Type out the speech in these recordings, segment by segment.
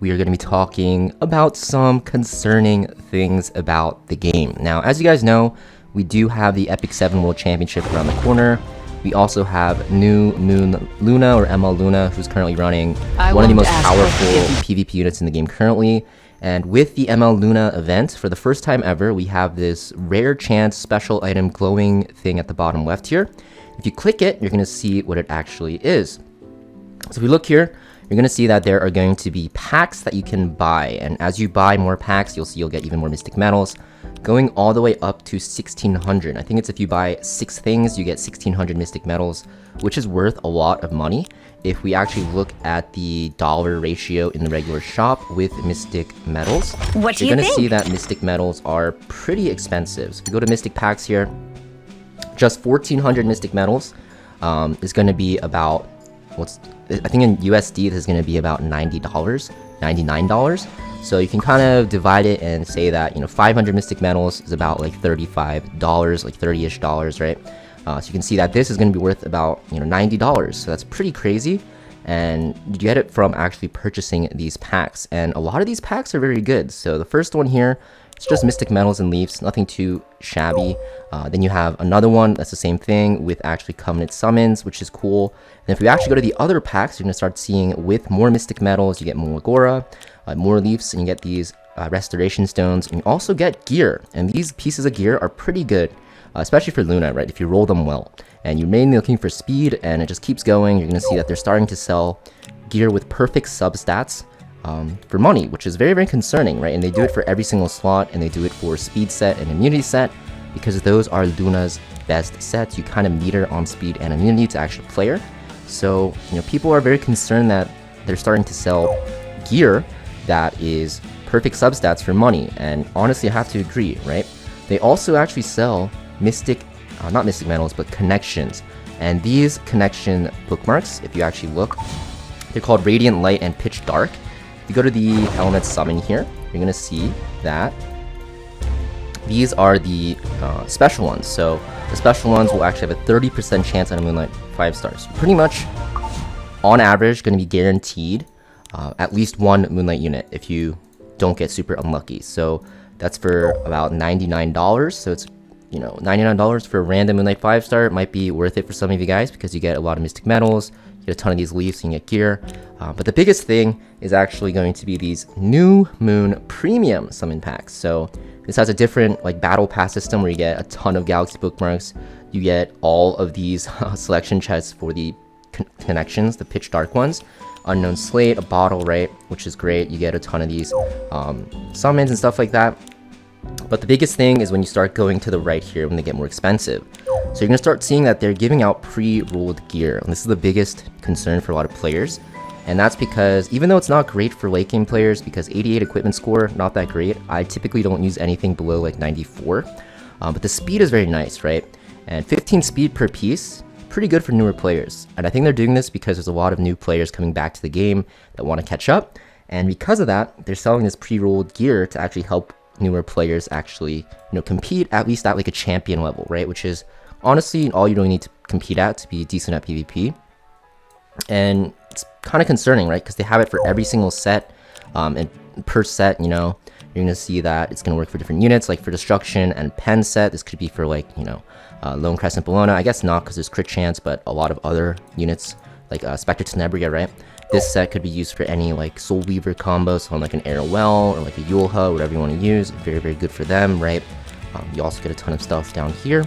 we are going to be talking about some concerning things about the game. Now, as you guys know, we do have the Epic 7 World Championship around the corner. We also have New Moon Luna, or ML Luna, who's currently running one of the most powerful PvP units in the game currently. And with the ML Luna event, for the first time ever, we have this rare chance special item glowing thing at the bottom left here. If you click it, you're going to see what it actually is. So if we look here, you're going to see that there are going to be packs that you can buy. And as you buy more packs, you'll see you'll get even more Mystic Medals, going all the way up to 1600. I think it's if you buy 6 things, you get 1600 Mystic Medals, which is worth a lot of money. If we actually look at the dollar ratio in the regular shop with Mystic Medals, you're going to see that Mystic Medals are pretty expensive. So if you go to Mystic Packs here, just 1400 Mystic Medals is going to be about, I think in USD this is going to be about $90, $99. So you can kind of divide it and say that, 500 Mystic Medals is about like $35, like 30-ish dollars, right? So you can see that this is going to be worth about, $90. So that's pretty crazy. And you get it from actually purchasing these packs. And a lot of these packs are very good. So the first one here, it's just Mystic Medals and Leaves, nothing too shabby. Then you have another one that's the same thing with actually Covenant Summons, which is cool. And if we actually go to the other packs, you're going to start seeing with more Mystic Medals, you get more Agora, more Leaves, and you get these Restoration Stones. And you also get gear. And these pieces of gear are pretty good, especially for Luna, right? If you roll them well. And you're mainly looking for speed, and it just keeps going. You're going to see that they're starting to sell gear with perfect substats for money, which is very, very concerning, right? And they do it for every single slot, and they do it for speed set and immunity set, because those are Luna's best sets. You kind of meter on speed and immunity to actually play her. So, people are very concerned that they're starting to sell gear that is perfect substats for money, and honestly, I have to agree, right? They also actually sell not Mystic Medals, but connections. And these connection bookmarks, if you actually look, they're called Radiant Light and Pitch Dark. If you go to the Element Summon here, you're going to see that these are the special ones. So the special ones will actually have a 30% chance on a Moonlight 5 stars. Pretty much, on average, going to be guaranteed at least one Moonlight unit if you don't get super unlucky. So that's for about $99. So it's $99 for a random Moonlight 5 star. It might be worth it for some of you guys because you get a lot of Mystic Medals, you get a ton of these Leaves, and you get gear. But the biggest thing is actually going to be these New Moon Premium Summon Packs. So this has a different Battle Pass system where you get a ton of Galaxy bookmarks. You get all of these selection chests for the connections, the Pitch Dark ones. Unknown Slate, a bottle, right? Which is great. You get a ton of these summons and stuff like that. But the biggest thing is when you start going to the right here when they get more expensive. So you're going to start seeing that they're giving out pre-rolled gear. And this is the biggest concern for a lot of players. And that's because even though it's not great for late game players, because 88 equipment score, not that great, I typically don't use anything below 94. But the speed is very nice, right? And 15 speed per piece, pretty good for newer players. And I think they're doing this because there's a lot of new players coming back to the game that want to catch up. And because of that, they're selling this pre-rolled gear to actually help newer players actually compete at least at a champion level, right? Which is honestly all you really need to compete at to be decent at PvP. And it's kind of concerning, right? Because they have it for every single set, and per set, you're gonna see that it's gonna work for different units. Like for Destruction and Pen set, this could be for Lone Crescent Bellona. I guess not, because there's crit chance, but a lot of other units like Spectre Tenebria, right? This set could be used for any Soul Weaver combos, so on an Arrow Well or a Yulha, whatever you want to use. Very, very good for them, right? You also get a ton of stuff down here.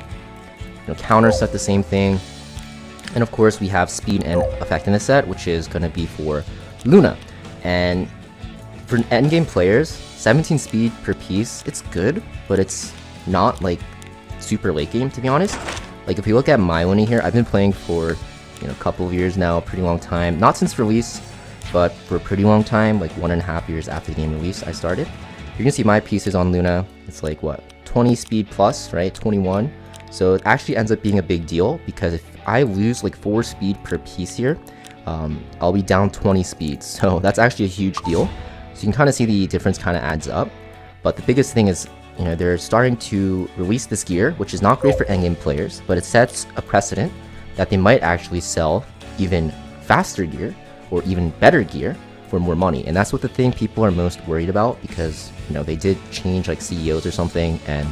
Counter set, the same thing. And of course, we have speed and effect in this set, which is going to be for Luna. And for endgame players, 17 speed per piece, it's good, but it's not super late game, to be honest. If you look at my Luna here, I've been playing for a couple of years now, a pretty long time. Not since release, but for a pretty long time, 1.5 years after the game release, I started. You're gonna see my pieces on Luna. It's 20 speed plus, right? 21. So it actually ends up being a big deal because if I lose 4 speed per piece here, I'll be down 20 speed. So that's actually a huge deal. So you can kind of see the difference kind of adds up. But the biggest thing is, they're starting to release this gear, which is not great for endgame players, but it sets a precedent that they might actually sell even faster gear or even better gear for more money. And that's what the thing people are most worried about, because they did change like CEOs or something, and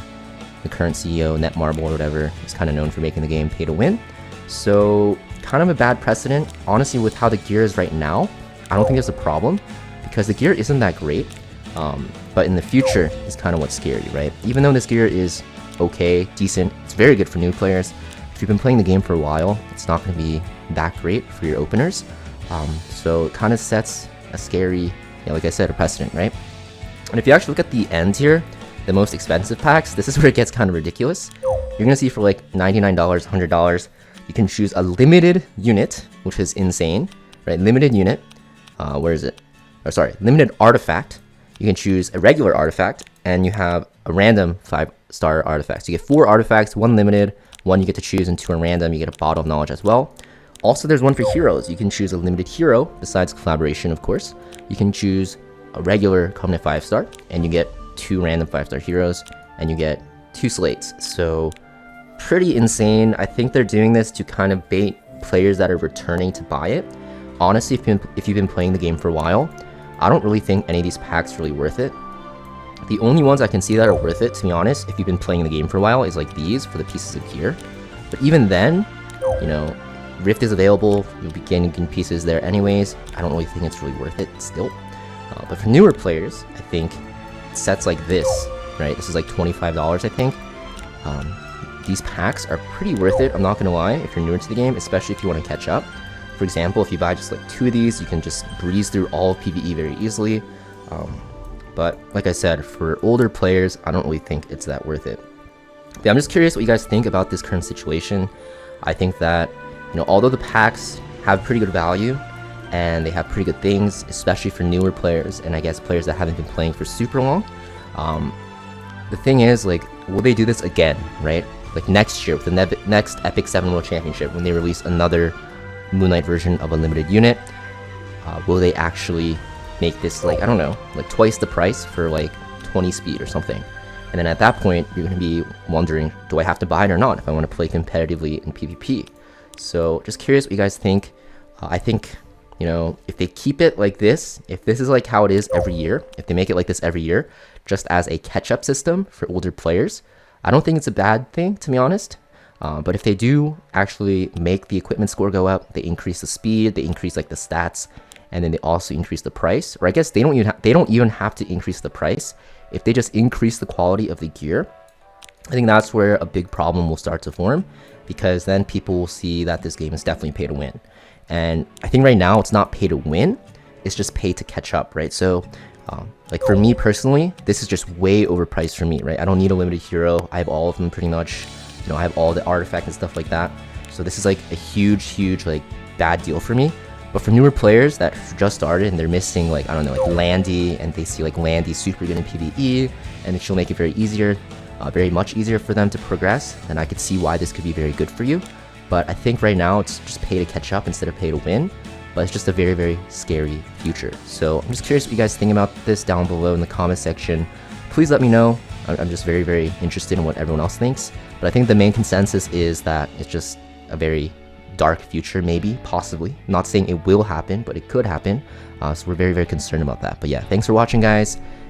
the current CEO, Netmarble or whatever, is kind of known for making the game pay to win. So kind of a bad precedent. Honestly, with how the gear is right now, I don't think there's a problem, because the gear isn't that great. But in the future is kind of what's scary, right? Even though this gear is okay, decent, it's very good for new players. If you've been playing the game for a while, it's not going to be that great for your openers. So it kind of sets a scary, like I said, a precedent, right? And if you actually look at the end here, the most expensive packs, this is where it gets kind of ridiculous. You're going to see for like $99, $100, you can choose a limited unit, which is insane, right? Limited unit, where is it? Oh, sorry, limited artifact. You can choose a regular artifact, and you have a random 5-star artifact. So you get 4 artifacts, 1 limited, 1 you get to choose, and 2 are random. You get a bottle of knowledge as well. Also, there's one for heroes. You can choose a limited hero, besides collaboration, of course. You can choose a regular covenant 5-star, and you get 2 random 5-star heroes, and you get 2 slates. So pretty insane. I think they're doing this to kind of bait players that are returning to buy it. Honestly, if you've been playing the game for a while, I don't really think any of these packs are really worth it. The only ones I can see that are worth it, to be honest, if you've been playing the game for a while, is like these for the pieces of gear. But even then, Rift is available, you'll be getting pieces there anyways. I don't really think it's really worth it still. But for newer players, I think sets like this, right? This is like $25, I think. These packs are pretty worth it, I'm not gonna lie, if you're newer to the game, especially if you want to catch up. For example, if you buy just like 2 of these, you can just breeze through all of PvE very easily. But like I said, for older players, I don't really think it's that worth it. But I'm just curious what you guys think about this current situation. I think that, although the packs have pretty good value and they have pretty good things, especially for newer players and I guess players that haven't been playing for super long, the thing is, like, will they do this again, right? Like next year with the next Epic 7 World Championship, when they release another Moonlight version of a limited unit, will they actually make this, like, I don't know, like twice the price for like 20 speed or something? And then at that point, you're going to be wondering, do I have to buy it or not if I want to play competitively in PvP? So just curious what you guys think. I think, if they keep it like this, if this is like how it is every year, if they make it like this every year, just as a catch-up system for older players, I don't think it's a bad thing, to be honest. But if they do actually make the equipment score go up, they increase the speed, they increase like the stats, and then they also increase the price. Or I guess they don't even have to increase the price. If they just increase the quality of the gear, I think that's where a big problem will start to form, because then people will see that this game is definitely pay to win. And I think right now it's not pay to win, it's just pay to catch up, right? So like for me personally, this is just way overpriced for me, right? I don't need a limited hero. I have all of them pretty much. I have all the artifacts and stuff like that. So this is like a huge like bad deal for me. But for newer players that just started and they're missing, like, I don't know, like Landy, and they see like Landy super good in PvE, and she'll make it very much easier for them to progress, then I could see why this could be very good for you. But I think right now it's just pay to catch up instead of pay to win. But it's just a very scary future. So I'm just curious what you guys think about this down below in the comment section. Please let me know. I'm just very interested in what everyone else thinks. But I think the main consensus is that it's just a very dark future, maybe, possibly. I'm not saying it will happen, but it could happen. So we're very concerned about that. But yeah, thanks for watching, guys.